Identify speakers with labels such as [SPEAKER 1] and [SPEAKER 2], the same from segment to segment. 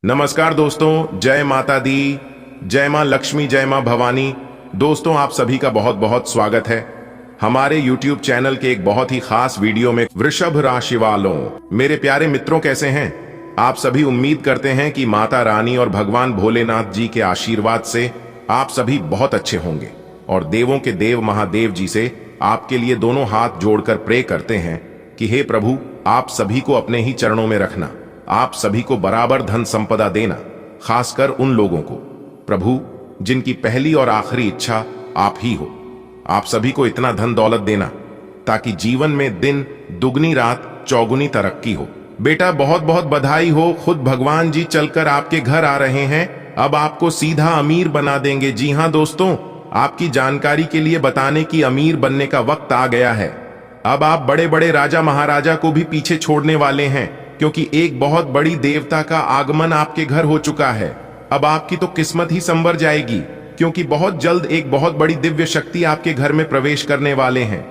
[SPEAKER 1] नमस्कार दोस्तों, जय माता दी, जय मां लक्ष्मी, जय मां भवानी। दोस्तों, आप सभी का बहुत बहुत स्वागत है हमारे YouTube चैनल के एक बहुत ही खास वीडियो में। वृषभ राशि वालों, मेरे प्यारे मित्रों, कैसे हैं आप सभी? उम्मीद करते हैं कि माता रानी और भगवान भोलेनाथ जी के आशीर्वाद से आप सभी बहुत अच्छे होंगे और देवों के देव महादेव जी से आपके लिए दोनों हाथ जोड़कर प्रे करते हैं कि हे प्रभु, आप सभी को अपने ही चरणों में रखना, आप सभी को बराबर धन संपदा देना, खासकर उन लोगों को प्रभु जिनकी पहली और आखिरी इच्छा आप ही हो। आप सभी को इतना धन दौलत देना ताकि जीवन में दिन दुगनी रात चौगुनी तरक्की हो। बेटा, बहुत बहुत बधाई हो, खुद भगवान जी चलकर आपके घर आ रहे हैं, अब आपको सीधा अमीर बना देंगे। जी हाँ दोस्तों, आपकी जानकारी के लिए बताने की अमीर बनने का वक्त आ गया है। अब आप बड़े बड़े राजा महाराजा को भी पीछे छोड़ने वाले हैं, क्योंकि एक बहुत बड़ी देवता का आगमन आपके घर हो चुका है। अब आपकी तो किस्मत ही संवर जाएगी, क्योंकि बहुत जल्द एक बहुत बड़ी दिव्य शक्ति आपके घर में प्रवेश करने वाले हैं।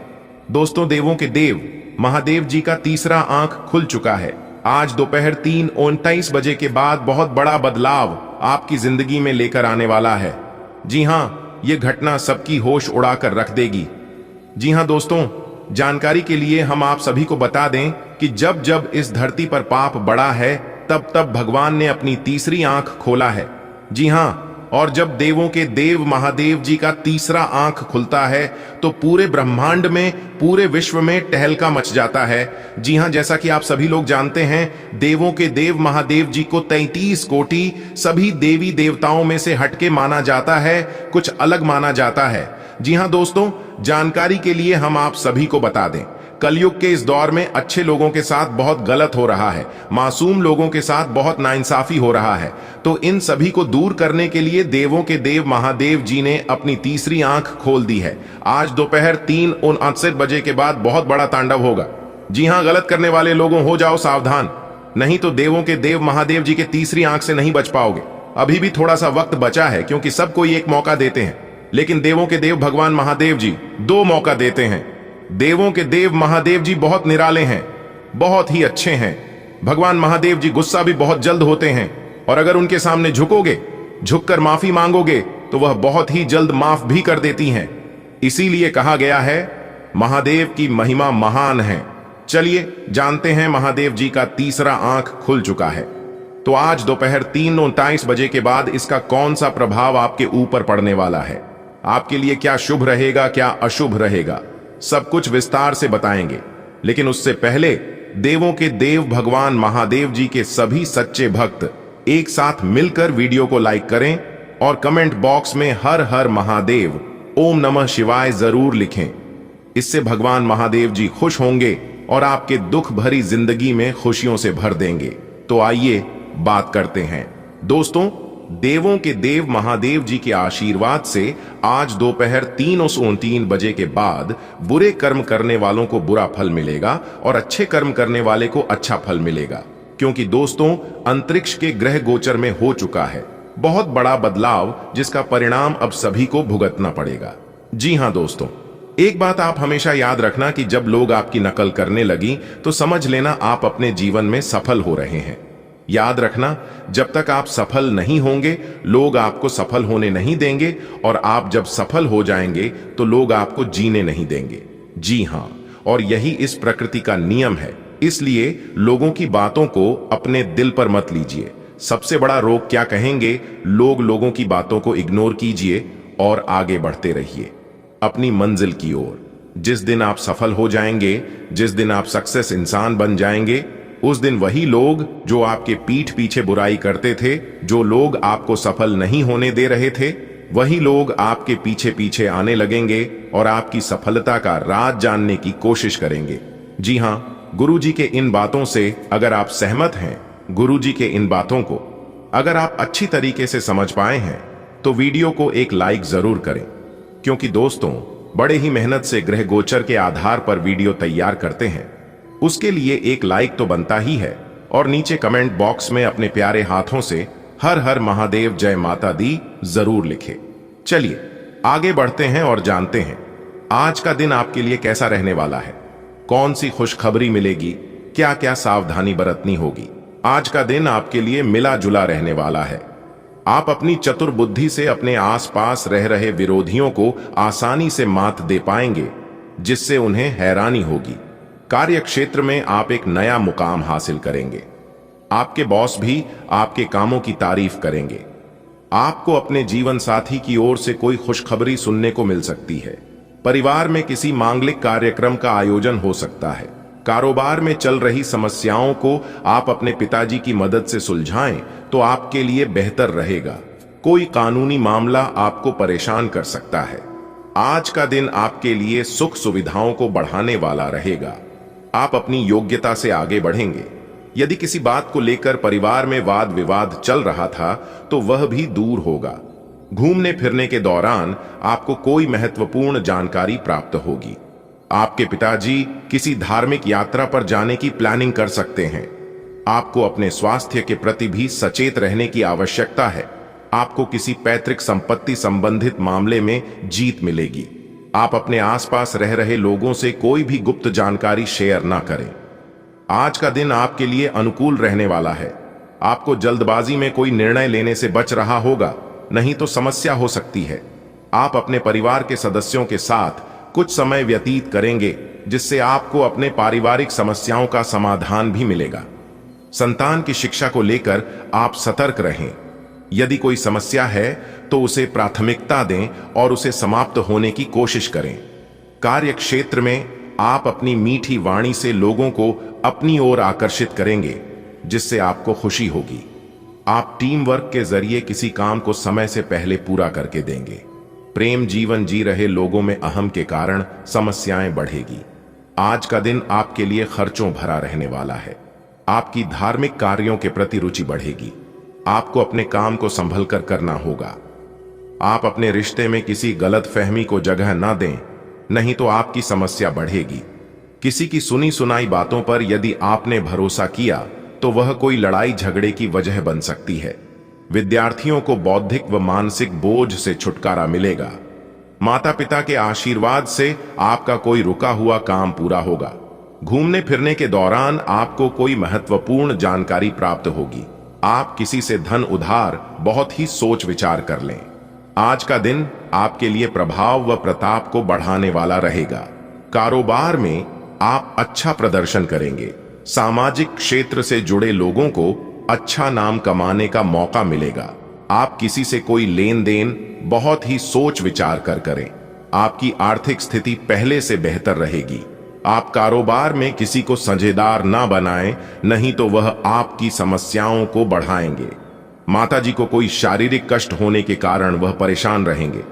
[SPEAKER 1] दोस्तों, देवों के देव महादेव जी का तीसरा आंख खुल चुका है। आज दोपहर 3:29 बजे के बाद बहुत बड़ा बदलाव आपकी जिंदगी में लेकर आने वाला है। जी हाँ, ये घटना सबकी होश उड़ाकर रख देगी। जी हाँ दोस्तों, जानकारी के लिए हम आप सभी को बता दें कि जब जब इस धरती पर पाप बढ़ा है, तब तब भगवान ने अपनी तीसरी आंख खोला है। जी हाँ, और जब देवों के देव महादेव जी का तीसरा आंख खुलता है तो पूरे ब्रह्मांड में, पूरे विश्व में टहलका मच जाता है। जी हाँ, जैसा कि आप सभी लोग जानते हैं, देवों के देव महादेव जी को 33 कोटि सभी देवी देवताओं में से हटके माना जाता है, कुछ अलग माना जाता है। जी हाँ दोस्तों, जानकारी के लिए हम आप सभी को बता दें, कलयुग के इस दौर में अच्छे लोगों के साथ बहुत गलत हो रहा है, मासूम लोगों के साथ बहुत नाइंसाफी हो रहा है। तो इन सभी को दूर करने के लिए देवों के देव महादेव जी ने अपनी तीसरी आंख खोल दी है। आज दोपहर 3:59 बजे के बाद बहुत बड़ा तांडव होगा। जी हाँ, गलत करने वाले लोगों, हो जाओ सावधान, नहीं तो देवों के देव महादेव जी के तीसरी आंख से नहीं बच पाओगे। अभी भी थोड़ा सा वक्त बचा है, क्योंकि सबको एक मौका देते हैं, लेकिन देवों के देव भगवान महादेव जी 2 मौका देते हैं। देवों के देव महादेव जी बहुत निराले हैं, बहुत ही अच्छे हैं। भगवान महादेव जी गुस्सा भी बहुत जल्द होते हैं, और अगर उनके सामने झुकोगे, झुककर माफी मांगोगे, तो वह बहुत ही जल्द माफ भी कर देती हैं। इसीलिए कहा गया है, महादेव की महिमा महान है। चलिए जानते हैं, महादेव जी का तीसरा आंख खुल चुका है। तो आज दोपहर 3:29 बजे के बाद इसका कौन सा प्रभाव आपके ऊपर पड़ने वाला है, आपके लिए क्या शुभ रहेगा, क्या अशुभ रहेगा, सब कुछ विस्तार से बताएंगे। लेकिन उससे पहले देवों के देव भगवान महादेव जी के सभी सच्चे भक्त एक साथ मिलकर वीडियो को लाइक करें और कमेंट बॉक्स में हर हर महादेव, ओम नमः शिवाय जरूर लिखें। इससे भगवान महादेव जी खुश होंगे और आपके दुख भरी जिंदगी में खुशियों से भर देंगे। तो आइए बात करते हैं। दोस्तों, देवों के देव महादेव जी के आशीर्वाद से आज दोपहर 3:29 बजे के बाद बुरे कर्म करने वालों को बुरा फल मिलेगा और अच्छे कर्म करने वाले को अच्छा फल मिलेगा। क्योंकि दोस्तों, अंतरिक्ष के ग्रह गोचर में हो चुका है बहुत बड़ा बदलाव, जिसका परिणाम अब सभी को भुगतना पड़ेगा। जी हां दोस्तों, एक बात आप हमेशा याद रखना कि जब लोग आपकी नकल करने लगी तो समझ लेना आप अपने जीवन में सफल हो रहे हैं। याद रखना, जब तक आप सफल नहीं होंगे, लोग आपको सफल होने नहीं देंगे, और आप जब सफल हो जाएंगे तो लोग आपको जीने नहीं देंगे। जी हां, और यही इस प्रकृति का नियम है। इसलिए लोगों की बातों को अपने दिल पर मत लीजिए। सबसे बड़ा रोग क्या कहेंगे, लोगों की बातों को इग्नोर कीजिए और आगे बढ़ते रहिए अपनी मंजिल की ओर। जिस दिन आप सफल हो जाएंगे, जिस दिन आप सक्सेस इंसान बन जाएंगे, उस दिन वही लोग जो आपके पीठ पीछे बुराई करते थे, जो लोग आपको सफल नहीं होने दे रहे थे, वही लोग आपके पीछे पीछे आने लगेंगे और आपकी सफलता का राज जानने की कोशिश करेंगे। जी हां, गुरु जी के इन बातों से अगर आप सहमत हैं, गुरु जी के इन बातों को अगर आप अच्छी तरीके से समझ पाए हैं, तो वीडियो को एक लाइक जरूर करें। क्योंकि दोस्तों, बड़े ही मेहनत से ग्रह गोचर के आधार पर वीडियो तैयार करते हैं, उसके लिए एक लाइक तो बनता ही है, और नीचे कमेंट बॉक्स में अपने प्यारे हाथों से हर हर महादेव जय माता दी जरूर लिखें। चलिए आगे बढ़ते हैं और जानते हैं आज का दिन आपके लिए कैसा रहने वाला है, कौन सी खुशखबरी मिलेगी, क्या क्या सावधानी बरतनी होगी। आज का दिन आपके लिए मिला जुला रहने वाला है। आप अपनी चतुर बुद्धि से अपने आसपास रह रहे विरोधियों को आसानी से मात दे पाएंगे, जिससे उन्हें हैरानी होगी। कार्य क्षेत्र में आप एक नया मुकाम हासिल करेंगे। आपके बॉस भी आपके कामों की तारीफ करेंगे। आपको अपने जीवन साथी की ओर से कोई खुशखबरी सुनने को मिल सकती है। परिवार में किसी मांगलिक कार्यक्रम का आयोजन हो सकता है। कारोबार में चल रही समस्याओं को आप अपने पिताजी की मदद से सुलझाएं तो आपके लिए बेहतर रहेगा। कोई कानूनी मामला आपको परेशान कर सकता है। आज का दिन आपके लिए सुख सुविधाओं को बढ़ाने वाला रहेगा। आप अपनी योग्यता से आगे बढ़ेंगे। यदि किसी बात को लेकर परिवार में वाद विवाद चल रहा था तो वह भी दूर होगा। घूमने फिरने के दौरान आपको कोई महत्वपूर्ण जानकारी प्राप्त होगी। आपके पिताजी किसी धार्मिक यात्रा पर जाने की प्लानिंग कर सकते हैं। आपको अपने स्वास्थ्य के प्रति भी सचेत रहने की आवश्यकता है। आपको किसी पैतृक संपत्ति संबंधित मामले में जीत मिलेगी। आप अपने आसपास रह रहे लोगों से कोई भी गुप्त जानकारी शेयर ना करें। आज का दिन आपके लिए अनुकूल रहने वाला है। आपको जल्दबाजी में कोई निर्णय लेने से बच रहा होगा, नहीं तो समस्या हो सकती है। आप अपने परिवार के सदस्यों के साथ कुछ समय व्यतीत करेंगे, जिससे आपको अपने पारिवारिक समस्याओं का समाधान भी मिलेगा। संतान की शिक्षा को लेकर आप सतर्क रहें। यदि कोई समस्या है तो उसे प्राथमिकता दें और उसे समाप्त होने की कोशिश करें। कार्य क्षेत्र में आप अपनी मीठी वाणी से लोगों को अपनी ओर आकर्षित करेंगे, जिससे आपको खुशी होगी। आप टीम वर्क के जरिए किसी काम को समय से पहले पूरा करके देंगे। प्रेम जीवन जी रहे लोगों में अहम के कारण समस्याएं बढ़ेगी। आज का दिन आपके लिए खर्चों भरा रहने वाला है। आपकी धार्मिक कार्यों के प्रति रुचि बढ़ेगी। आपको अपने काम को संभल कर करना होगा। आप अपने रिश्ते में किसी गलतफहमी को जगह ना दें, नहीं तो आपकी समस्या बढ़ेगी। किसी की सुनी सुनाई बातों पर यदि आपने भरोसा किया तो वह कोई लड़ाई झगड़े की वजह बन सकती है। विद्यार्थियों को बौद्धिक व मानसिक बोझ से छुटकारा मिलेगा। माता पिता के आशीर्वाद से आपका कोई रुका हुआ काम पूरा होगा। घूमने फिरने के दौरान आपको कोई महत्वपूर्ण जानकारी प्राप्त होगी। आप किसी से धन उधार बहुत ही सोच विचार कर लें। आज का दिन आपके लिए प्रभाव व प्रताप को बढ़ाने वाला रहेगा। कारोबार में आप अच्छा प्रदर्शन करेंगे। सामाजिक क्षेत्र से जुड़े लोगों को अच्छा नाम कमाने का मौका मिलेगा। आप किसी से कोई लेन देन बहुत ही सोच विचार कर करें। आपकी आर्थिक स्थिति पहले से बेहतर रहेगी। आप कारोबार में किसी को साझेदार ना बनाएं, नहीं तो वह आपकी समस्याओं को बढ़ाएंगे। माताजी को कोई शारीरिक कष्ट होने के कारण वह परेशान रहेंगे।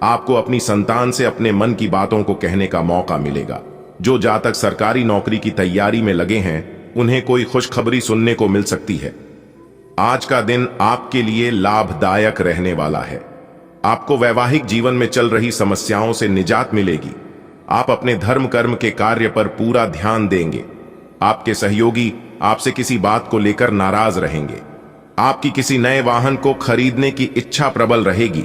[SPEAKER 1] आपको अपनी संतान से अपने मन की बातों को कहने का मौका मिलेगा। जो जातक सरकारी नौकरी की तैयारी में लगे हैं, उन्हें कोई खुशखबरी सुनने को मिल सकती है। आज का दिन आपके लिए लाभदायक रहने वाला है। आपको वैवाहिक जीवन में चल रही समस्याओं से निजात मिलेगी। आप अपने धर्म कर्म के कार्य पर पूरा ध्यान देंगे। आपके सहयोगी आपसे किसी बात को लेकर नाराज रहेंगे। आपकी किसी नए वाहन को खरीदने की इच्छा प्रबल रहेगी।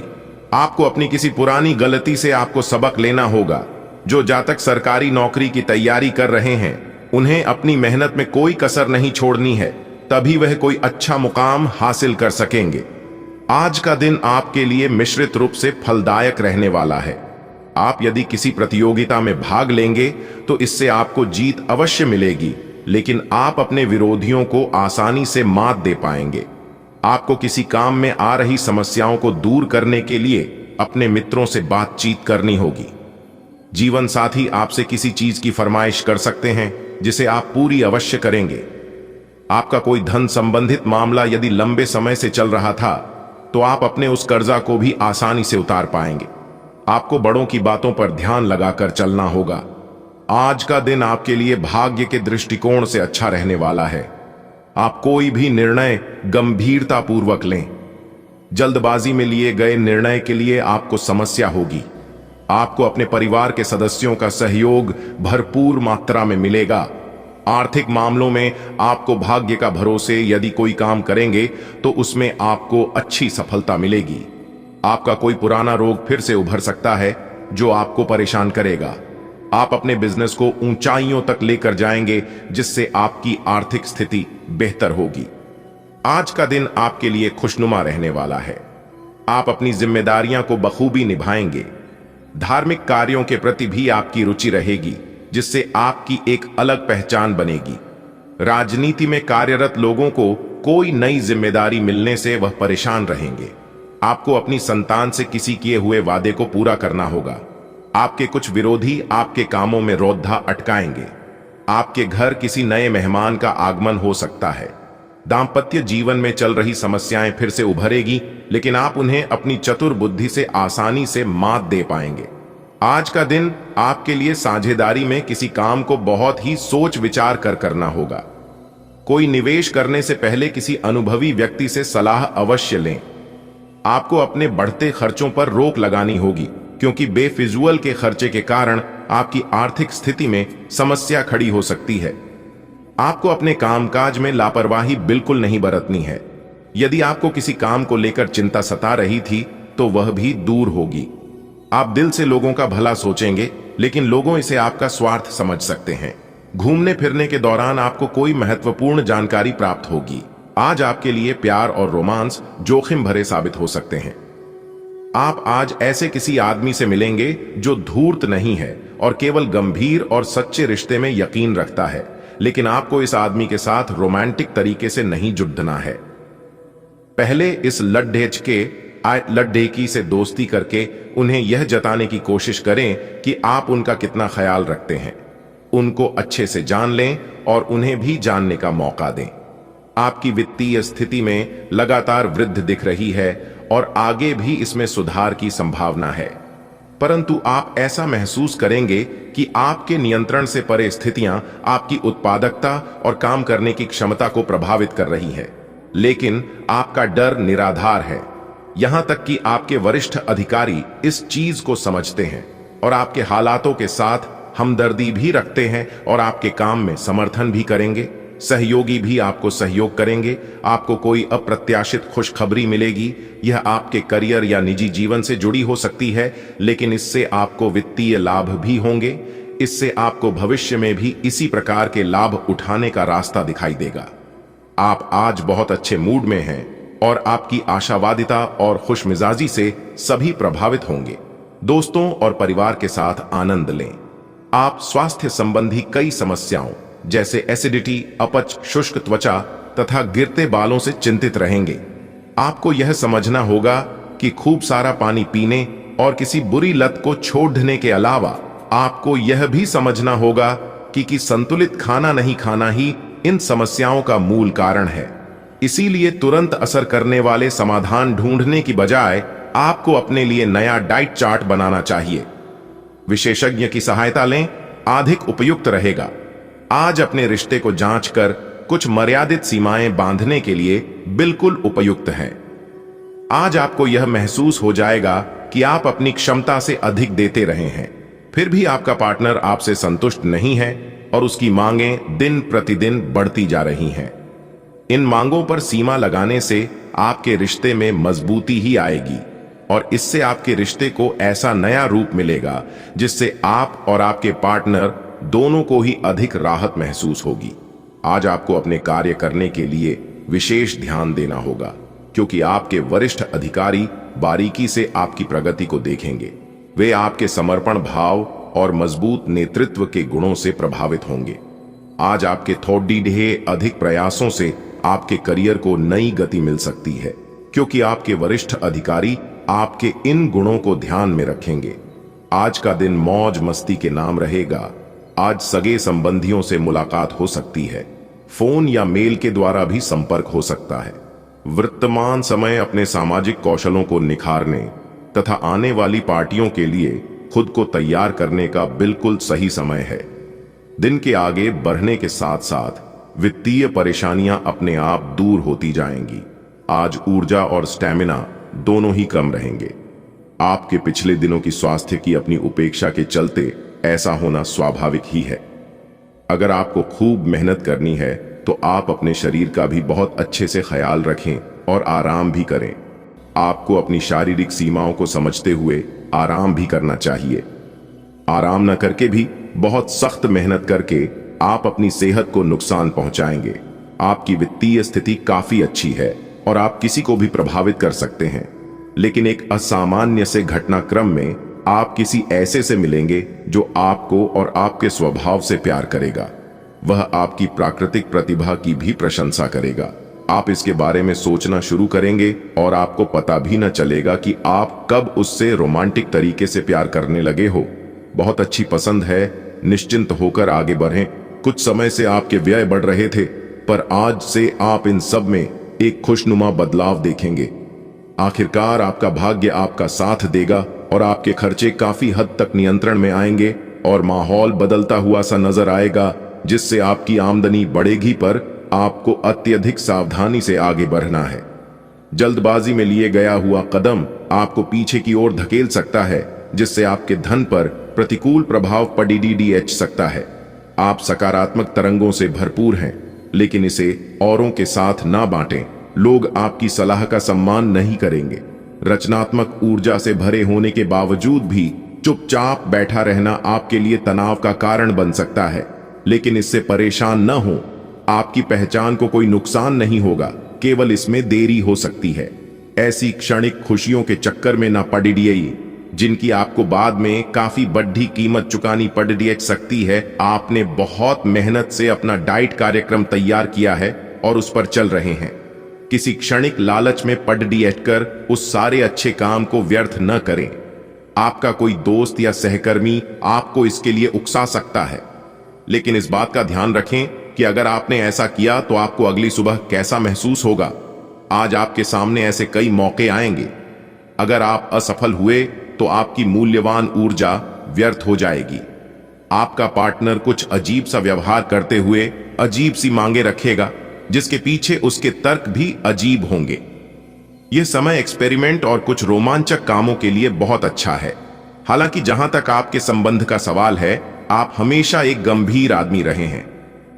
[SPEAKER 1] आपको अपनी किसी पुरानी गलती से आपको सबक लेना होगा। जो जातक सरकारी नौकरी की तैयारी कर रहे हैं, उन्हें अपनी मेहनत में कोई कसर नहीं छोड़नी है, तभी वह कोई अच्छा मुकाम हासिल कर सकेंगे। आज का दिन आपके लिए मिश्रित रूप से फलदायक रहने वाला है। आप यदि किसी प्रतियोगिता में भाग लेंगे तो इससे आपको जीत अवश्य मिलेगी, लेकिन आप अपने विरोधियों को आसानी से मात दे पाएंगे। आपको किसी काम में आ रही समस्याओं को दूर करने के लिए अपने मित्रों से बातचीत करनी होगी। जीवन साथी आपसे किसी चीज की फरमाइश कर सकते हैं, जिसे आप पूरी अवश्य करेंगे। आपका कोई धन संबंधित मामला यदि लंबे समय से चल रहा था तो आप अपने उस कर्जा को भी आसानी से उतार पाएंगे। आपको बड़ों की बातों पर ध्यान लगाकर चलना होगा। आज का दिन आपके लिए भाग्य के दृष्टिकोण से अच्छा रहने वाला है। आप कोई भी निर्णय गंभीरतापूर्वक लें। जल्दबाजी में लिए गए निर्णय के लिए आपको समस्या होगी। आपको अपने परिवार के सदस्यों का सहयोग भरपूर मात्रा में मिलेगा। आर्थिक मामलों में आपको भाग्य का भरोसे यदि कोई काम करेंगे तो उसमें आपको अच्छी सफलता मिलेगी। आपका कोई पुराना रोग फिर से उभर सकता है जो आपको परेशान करेगा। आप अपने बिजनेस को ऊंचाइयों तक लेकर जाएंगे, जिससे आपकी आर्थिक स्थिति बेहतर होगी। आज का दिन आपके लिए खुशनुमा रहने वाला है। आप अपनी जिम्मेदारियां को बखूबी निभाएंगे। धार्मिक कार्यों के प्रति भी आपकी रुचि रहेगी, जिससे आपकी एक अलग पहचान बनेगी। राजनीति में कार्यरत लोगों को कोई नई जिम्मेदारी मिलने से वह परेशान रहेंगे। आपको अपनी संतान से किसी किए हुए वादे को पूरा करना होगा। आपके कुछ विरोधी आपके कामों में रोधा अटकाएंगे। आपके घर किसी नए मेहमान का आगमन हो सकता है। दांपत्य जीवन में चल रही समस्याएं फिर से उभरेगी, लेकिन आप उन्हें अपनी चतुर बुद्धि से आसानी से मात दे पाएंगे। आज का दिन आपके लिए साझेदारी में किसी काम को बहुत ही सोच विचार कर करना होगा। कोई निवेश करने से पहले किसी अनुभवी व्यक्ति से सलाह अवश्य लें। आपको अपने बढ़ते खर्चों पर रोक लगानी होगी, क्योंकि बेफिजूल के खर्चे के कारण आपकी आर्थिक स्थिति में समस्या खड़ी हो सकती है। आपको अपने कामकाज में लापरवाही बिल्कुल नहीं बरतनी है। यदि आपको किसी काम को लेकर चिंता सता रही थी तो वह भी दूर होगी। आप दिल से लोगों का भला सोचेंगे, लेकिन लोगों इसे आपका स्वार्थ समझ सकते हैं। घूमने फिरने के दौरान आपको कोई महत्वपूर्ण जानकारी प्राप्त होगी। आज आपके लिए प्यार और रोमांस जोखिम भरे साबित हो सकते हैं। आप आज ऐसे किसी आदमी से मिलेंगे जो धूर्त नहीं है और केवल गंभीर और सच्चे रिश्ते में यकीन रखता है, लेकिन आपको इस आदमी के साथ रोमांटिक तरीके से नहीं जुड़ना है। पहले इस लड्ढेकी से दोस्ती करके उन्हें यह जताने की कोशिश करें कि आप उनका कितना ख्याल रखते हैं। उनको अच्छे से जान लें और उन्हें भी जानने का मौका दें। आपकी वित्तीय स्थिति में लगातार वृद्धि दिख रही है और आगे भी इसमें सुधार की संभावना है, परंतु आप ऐसा महसूस करेंगे कि आपके नियंत्रण से परे स्थितियां आपकी उत्पादकता और काम करने की क्षमता को प्रभावित कर रही है। लेकिन आपका डर निराधार है। यहां तक कि आपके वरिष्ठ अधिकारी इस चीज को समझते हैं और आपके हालातों के साथ हमदर्दी भी रखते हैं और आपके काम में समर्थन भी करेंगे। सहयोगी भी आपको सहयोग करेंगे। आपको कोई अप्रत्याशित खुशखबरी मिलेगी। यह आपके करियर या निजी जीवन से जुड़ी हो सकती है, लेकिन इससे आपको वित्तीय लाभ भी होंगे। इससे आपको भविष्य में भी इसी प्रकार के लाभ उठाने का रास्ता दिखाई देगा। आप आज बहुत अच्छे मूड में हैं और आपकी आशावादिता और खुशमिजाजी से सभी प्रभावित होंगे। दोस्तों और परिवार के साथ आनंद लें। आप स्वास्थ्य संबंधी कई समस्याओं जैसे एसिडिटी, अपच, शुष्क त्वचा तथा गिरते बालों से चिंतित रहेंगे। आपको यह समझना होगा कि खूब सारा पानी पीने और किसी बुरी लत को छोड़ने के अलावा आपको यह भी समझना होगा कि संतुलित खाना नहीं खाना ही इन समस्याओं का मूल कारण है। इसीलिए तुरंत असर करने वाले समाधान ढूंढने की बजाय आपको अपने लिए नया डाइट चार्ट बनाना चाहिए। विशेषज्ञ की सहायता लें, अधिक उपयुक्त रहेगा। आज अपने रिश्ते को जांचकर कुछ मर्यादित सीमाएं बांधने के लिए बिल्कुल उपयुक्त है। आज आपको यह महसूस हो जाएगा कि आप अपनी क्षमता से अधिक देते रहे हैं, फिर भी आपका पार्टनर आपसे संतुष्ट नहीं है और उसकी मांगें दिन प्रतिदिन बढ़ती जा रही हैं। इन मांगों पर सीमा लगाने से आपके रिश्ते में मजबूती ही आएगी और इससे आपके रिश्ते को ऐसा नया रूप मिलेगा जिससे आप और आपके पार्टनर दोनों को ही अधिक राहत महसूस होगी। आज आपको अपने कार्य करने के लिए विशेष ध्यान देना होगा, क्योंकि आपके वरिष्ठ अधिकारी बारीकी से आपकी प्रगति को देखेंगे। वे आपके समर्पण भाव और मजबूत नेतृत्व के गुणों से प्रभावित होंगे। आज आपके थोड़ी अधिक प्रयासों से आपके करियर को नई गति मिल सकती है, क्योंकि आपके वरिष्ठ अधिकारी आपके इन गुणों को ध्यान में रखेंगे। आज का दिन मौज मस्ती के नाम रहेगा। आज सगे संबंधियों से मुलाकात हो सकती है। फोन या मेल के द्वारा भी संपर्क हो सकता है। वर्तमान समय अपने सामाजिक कौशलों को निखारने तथा आने वाली पार्टियों के लिए खुद को तैयार करने का बिल्कुल सही समय है। दिन के आगे बढ़ने के साथ साथ वित्तीय परेशानियां अपने आप दूर होती जाएंगी। आज ऊर्जा और स्टैमिना दोनों ही कम रहेंगे। आपके पिछले दिनों की स्वास्थ्य की अपनी उपेक्षा के चलते ऐसा होना स्वाभाविक ही है। अगर आपको खूब मेहनत करनी है तो आप अपने शरीर का भी बहुत अच्छे से ख्याल रखें और आराम भी करें। आपको अपनी शारीरिक सीमाओं को समझते हुए आराम भी करना चाहिए। आराम न करके भी बहुत सख्त मेहनत करके आप अपनी सेहत को नुकसान पहुंचाएंगे। आपकी वित्तीय स्थिति काफी अच्छी है और आप किसी को भी प्रभावित कर सकते हैं, लेकिन एक असामान्य से घटनाक्रम में आप किसी ऐसे से मिलेंगे जो आपको और आपके स्वभाव से प्यार करेगा। वह आपकी प्राकृतिक प्रतिभा की भी प्रशंसा करेगा। आप इसके बारे में सोचना शुरू करेंगे और आपको पता भी न चलेगा कि आप कब उससे रोमांटिक तरीके से प्यार करने लगे हो। बहुत अच्छी पसंद है, निश्चिंत होकर आगे बढ़ें। कुछ समय से आपके व्यय बढ़ रहे थे, पर आज से आप इन सब में एक खुशनुमा बदलाव देखेंगे। आखिरकार आपका भाग्य आपका साथ देगा और आपके खर्चे काफी हद तक नियंत्रण में आएंगे और माहौल बदलता हुआ सा नजर आएगा, जिससे आपकी आमदनी बढ़ेगी, पर आपको अत्यधिक सावधानी से आगे बढ़ना है। जल्दबाजी में लिए गया हुआ कदम आपको पीछे की ओर धकेल सकता है, जिससे आपके धन पर प्रतिकूल प्रभाव पड़ सकता है। आप सकारात्मक तरंगों से भरपूर हैं, लेकिन इसे औरों के साथ ना बांटें। लोग आपकी सलाह का सम्मान नहीं करेंगे। रचनात्मक ऊर्जा से भरे होने के बावजूद भी चुपचाप बैठा रहना आपके लिए तनाव का कारण बन सकता है, लेकिन इससे परेशान न हो। आपकी पहचान को कोई नुकसान नहीं होगा, केवल इसमें देरी हो सकती है। ऐसी क्षणिक खुशियों के चक्कर में ना पड़िए जिनकी आपको बाद में काफी बड़ी कीमत चुकानी पड़ सकती है। आपने बहुत मेहनत से अपना डाइट कार्यक्रम तैयार किया है और उस पर चल रहे हैं। किसी क्षणिक लालच में पड़ कर उस सारे अच्छे काम को व्यर्थ न करें। आपका कोई दोस्त या सहकर्मी आपको इसके लिए उकसा सकता है, लेकिन इस बात का ध्यान रखें कि अगर आपने ऐसा किया तो आपको अगली सुबह कैसा महसूस होगा। आज आपके सामने ऐसे कई मौके आएंगे। अगर आप असफल हुए तो आपकी मूल्यवान ऊर्जा व्यर्थ हो जाएगी। आपका पार्टनर कुछ अजीब सा व्यवहार करते हुए अजीब सी मांगे रखेगा, जिसके पीछे उसके तर्क भी अजीब होंगे। यह समय एक्सपेरिमेंट और कुछ रोमांचक कामों के लिए बहुत अच्छा है। हालांकि जहां तक आपके संबंध का सवाल है, आप हमेशा एक गंभीर आदमी रहे हैं।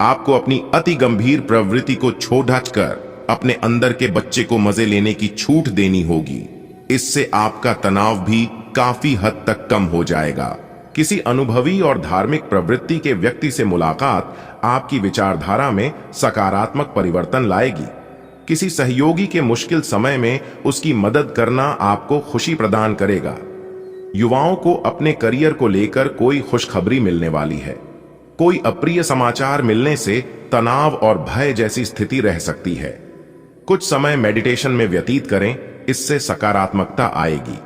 [SPEAKER 1] आपको अपनी अति गंभीर प्रवृत्ति को छोड़ कर अपने अंदर के बच्चे को मजे लेने की छूट देनी होगी। इससे आपका तनाव भी काफी हद तक कम हो जाएगा। किसी अनुभवी और धार्मिक प्रवृत्ति के व्यक्ति से मुलाकात आपकी विचारधारा में सकारात्मक परिवर्तन लाएगी। किसी सहयोगी के मुश्किल समय में उसकी मदद करना आपको खुशी प्रदान करेगा। युवाओं को अपने करियर को लेकर कोई खुशखबरी मिलने वाली है। कोई अप्रिय समाचार मिलने से तनाव और भय जैसी स्थिति रह सकती है। कुछ समय मेडिटेशन में व्यतीत करें, इससे सकारात्मकता आएगी।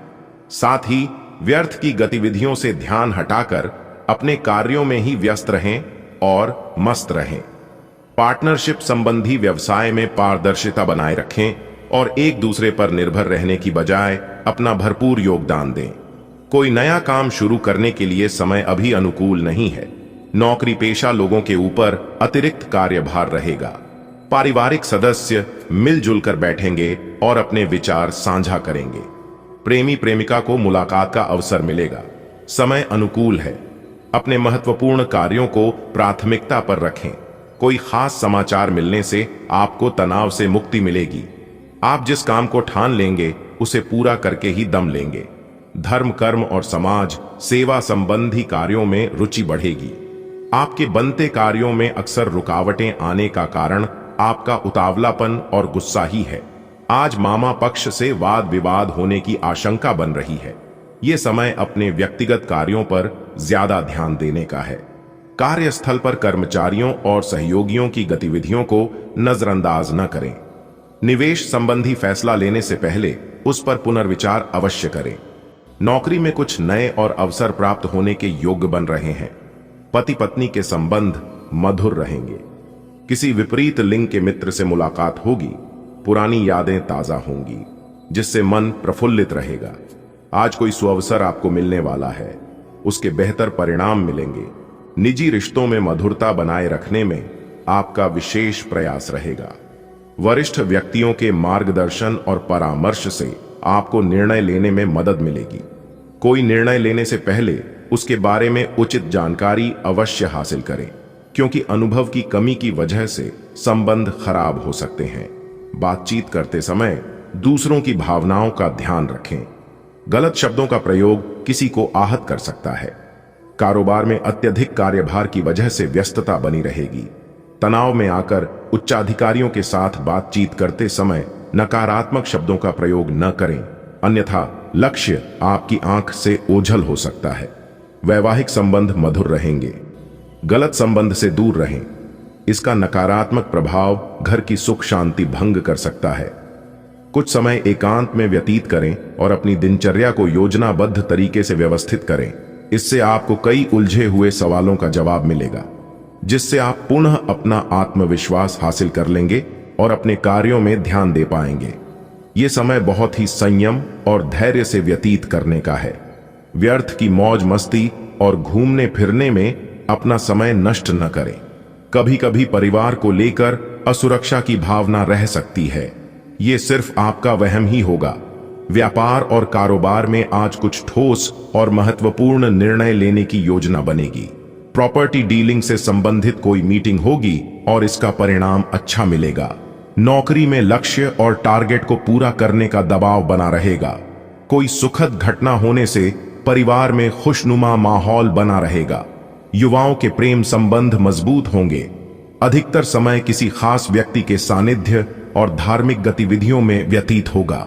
[SPEAKER 1] साथ ही व्यर्थ की गतिविधियों से ध्यान हटाकर अपने कार्यों में ही व्यस्त रहें और मस्त रहें। पार्टनरशिप संबंधी व्यवसाय में पारदर्शिता बनाए रखें और एक दूसरे पर निर्भर रहने की बजाय अपना भरपूर योगदान दें। कोई नया काम शुरू करने के लिए समय अभी अनुकूल नहीं है। नौकरी पेशा लोगों के ऊपर अतिरिक्त कार्यभार रहेगा। पारिवारिक सदस्य मिलजुल कर बैठेंगे और अपने विचार साझा करेंगे। प्रेमी प्रेमिका को मुलाकात का अवसर मिलेगा। समय अनुकूल है। अपने महत्वपूर्ण कार्यों को प्राथमिकता पर रखें। कोई खास समाचार मिलने से आपको तनाव से मुक्ति मिलेगी। आप जिस काम को ठान लेंगे उसे पूरा करके ही दम लेंगे। धर्म, कर्म और समाज सेवा संबंधी कार्यों में रुचि बढ़ेगी। आपके बनते कार्यों में अक्सर रुकावटें आने का कारण आपका उतावलापन और गुस्सा ही है। आज मामा पक्ष से वाद विवाद होने की आशंका बन रही है। यह समय अपने व्यक्तिगत कार्यों पर ज्यादा ध्यान देने का है। कार्यस्थल पर कर्मचारियों और सहयोगियों की गतिविधियों को नजरअंदाज न करें। निवेश संबंधी फैसला लेने से पहले उस पर पुनर्विचार अवश्य करें। नौकरी में कुछ नए और अवसर प्राप्त होने के योग्य बन रहे हैं। पति पत्नी के संबंध मधुर रहेंगे। किसी विपरीत लिंग के मित्र से मुलाकात होगी। पुरानी यादें ताजा होंगी, जिससे मन प्रफुल्लित रहेगा। आज कोई सुअवसर आपको मिलने वाला है, उसके बेहतर परिणाम मिलेंगे। निजी रिश्तों में मधुरता बनाए रखने में आपका विशेष प्रयास रहेगा। वरिष्ठ व्यक्तियों के मार्गदर्शन और परामर्श से आपको निर्णय लेने में मदद मिलेगी। कोई निर्णय लेने से पहले उसके बारे में उचित जानकारी अवश्य हासिल करें, क्योंकि अनुभव की कमी की वजह से संबंध खराब हो सकते हैं। बातचीत करते समय दूसरों की भावनाओं का ध्यान रखें। गलत शब्दों का प्रयोग किसी को आहत कर सकता है। कारोबार में अत्यधिक कार्यभार की वजह से व्यस्तता बनी रहेगी। तनाव में आकर उच्चाधिकारियों के साथ बातचीत करते समय नकारात्मक शब्दों का प्रयोग न करें, अन्यथा लक्ष्य आपकी आंख से ओझल हो सकता है। वैवाहिक संबंध मधुर रहेंगे। गलत संबंध से दूर रहें। इसका नकारात्मक प्रभाव घर की सुख शांति भंग कर सकता है। कुछ समय एकांत में व्यतीत करें और अपनी दिनचर्या को योजनाबद्ध तरीके से व्यवस्थित करें। इससे आपको कई उलझे हुए सवालों का जवाब मिलेगा, जिससे आप पुनः अपना आत्मविश्वास हासिल कर लेंगे और अपने कार्यों में ध्यान दे पाएंगे। ये समय बहुत ही संयम और धैर्य से व्यतीत करने का है। व्यर्थ की मौज मस्ती और घूमने फिरने में अपना समय नष्ट न करें। कभी कभी परिवार को लेकर असुरक्षा की भावना रह सकती है। ये सिर्फ आपका वहम ही होगा। व्यापार और कारोबार में आज कुछ ठोस और महत्वपूर्ण निर्णय लेने की योजना बनेगी। प्रॉपर्टी डीलिंग से संबंधित कोई मीटिंग होगी और इसका परिणाम अच्छा मिलेगा। नौकरी में लक्ष्य और टारगेट को पूरा करने का दबाव बना रहेगा। कोई सुखद घटना होने से परिवार में खुशनुमा माहौल बना रहेगा। युवाओं के प्रेम संबंध मजबूत होंगे। अधिकतर समय किसी खास व्यक्ति के सानिध्य और धार्मिक गतिविधियों में व्यतीत होगा।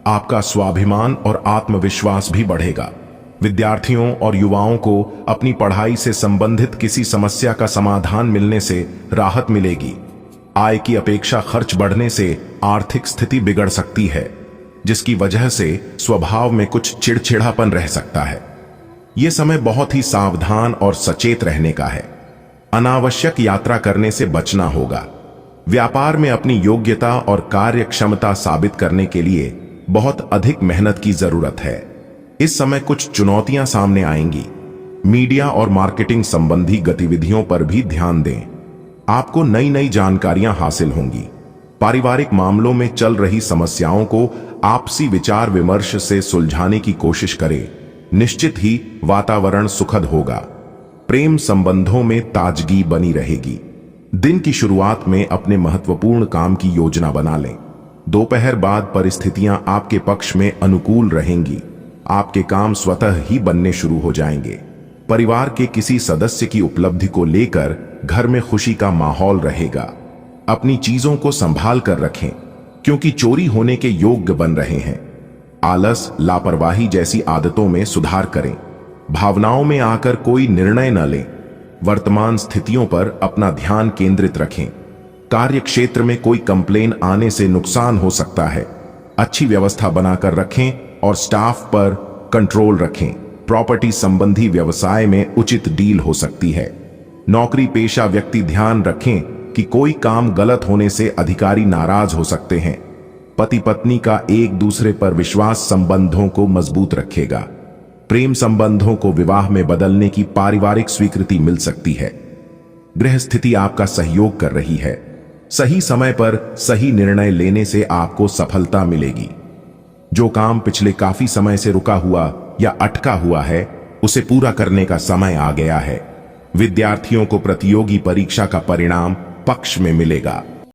[SPEAKER 1] आपका स्वाभिमान और आत्मविश्वास भी बढ़ेगा। विद्यार्थियों और युवाओं को अपनी पढ़ाई से संबंधित किसी समस्या का समाधान मिलने से राहत मिलेगी। आय की अपेक्षा खर्च बढ़ने से आर्थिक स्थिति बिगड़ सकती है, जिसकी वजह से स्वभाव में कुछ चिड़चिड़ापन रह सकता है। यह समय बहुत ही सावधान और सचेत रहने का है। अनावश्यक यात्रा करने से बचना होगा। व्यापार में अपनी योग्यता और कार्य क्षमता साबित करने के लिए बहुत अधिक मेहनत की जरूरत है। इस समय कुछ चुनौतियां सामने आएंगी। मीडिया और मार्केटिंग संबंधी गतिविधियों पर भी ध्यान दें। आपको नई नई जानकारियां हासिल होंगी। पारिवारिक मामलों में चल रही समस्याओं को आपसी विचार विमर्श से सुलझाने की कोशिश करें। निश्चित ही वातावरण सुखद होगा। प्रेम संबंधों में ताजगी बनी रहेगी। दिन की शुरुआत में अपने महत्वपूर्ण काम की योजना बना लें। दोपहर बाद परिस्थितियां आपके पक्ष में अनुकूल रहेंगी। आपके काम स्वतः ही बनने शुरू हो जाएंगे। परिवार के किसी सदस्य की उपलब्धि को लेकर घर में खुशी का माहौल रहेगा। अपनी चीजों को संभाल कर रखें, क्योंकि चोरी होने के योग्य बन रहे हैं। आलस, लापरवाही जैसी आदतों में सुधार करें। भावनाओं में आकर कोई निर्णय न लें। वर्तमान स्थितियों पर अपना ध्यान केंद्रित रखें। कार्य क्षेत्र में कोई कंप्लेन आने से नुकसान हो सकता है। अच्छी व्यवस्था बनाकर रखें और स्टाफ पर कंट्रोल रखें। प्रॉपर्टी संबंधी व्यवसाय में उचित डील हो सकती है। नौकरी पेशा व्यक्ति ध्यान रखें कि कोई काम गलत होने से अधिकारी नाराज हो सकते हैं। पति पत्नी का एक दूसरे पर विश्वास संबंधों को मजबूत रखेगा। प्रेम संबंधों को विवाह में बदलने की पारिवारिक स्वीकृति मिल सकती है। गृह स्थिति आपका सहयोग कर रही है। सही समय पर सही निर्णय लेने से आपको सफलता मिलेगी। जो काम पिछले काफी समय से रुका हुआ या अटका हुआ है, उसे पूरा करने का समय आ गया है। विद्यार्थियों को प्रतियोगी परीक्षा का परिणाम पक्ष में मिलेगा।